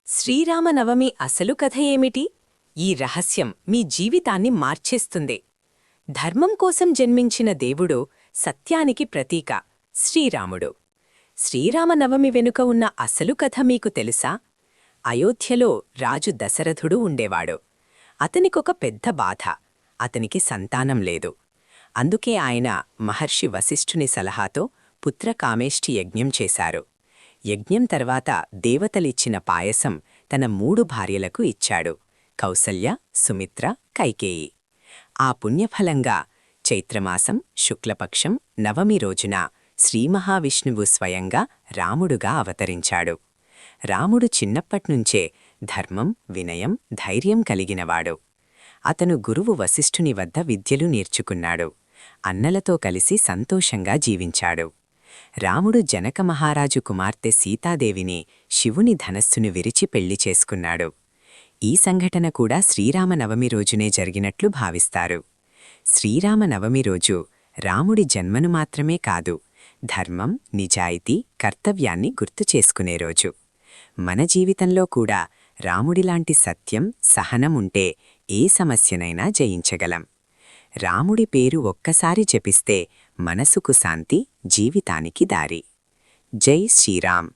శ్రీరామనవమి అసలు కథ ఏమిటి? ఈ రహస్యం మీ జీవితాన్ని మార్చేస్తుంది. ధర్మం కోసం జన్మించిన దేవుడు, సత్యానికి ప్రతీక శ్రీరాముడు. శ్రీరామనవమి వెనుక ఉన్న అసలు కథ మీకు తెలుసా? అయోధ్యలో రాజు దశరథుడు ఉండేవాడు. అతనికొక పెద్ద బాధ. అతనికి సంతానం లేదు. అందుకే ఆయన మహర్షి వశిష్ఠుని సలహాతో పుత్రకామేష్టి యజ్ఞం చేశారు. యజ్ఞం తర్వాత దేవతలిచ్చిన పాయసం తన 3 భార్యలకు ఇచ్చాడు: కౌసల్య, సుమిత్ర, కైకేయి. ఆ పుణ్యఫలంగా చైత్రమాసం శుక్లపక్షం నవమి రోజున శ్రీమహావిష్ణువు స్వయంగా రాముడుగా అవతరించాడు. రాముడు చిన్నప్పట్నుంచే ధర్మం, వినయం, ధైర్యం కలిగినవాడు. అతను గురువు వశిష్ఠుని వద్ద విద్యలు నేర్చుకున్నాడు. అన్నలతో కలిసి సంతోషంగా జీవించాడు. రాముడు జనక మహారాజు కుమార్తె సీతాదేవిని శివుని ధనస్సును విరిచి పెళ్లి చేసుకున్నాడు. ఈ సంఘటన కూడా శ్రీరామనవమి రోజునే జరిగినట్లు భావిస్తారు. శ్రీరామనవమి రోజు రాముడి జన్మను మాత్రమే కాదు, ధర్మం, నిజాయితీ, కర్తవ్యాన్ని గుర్తు చేసుకునే రోజు. మన జీవితంలో కూడా రాముడిలాంటి సత్యం, సహనం ఉంటే ఏ సమస్యనైనా జయించగలం. రాముడి పేరు ఒక్కసారి జపిస్తే మనసుకు శాంతి, జీవితానికి దారి. జై శ్రీరామ్.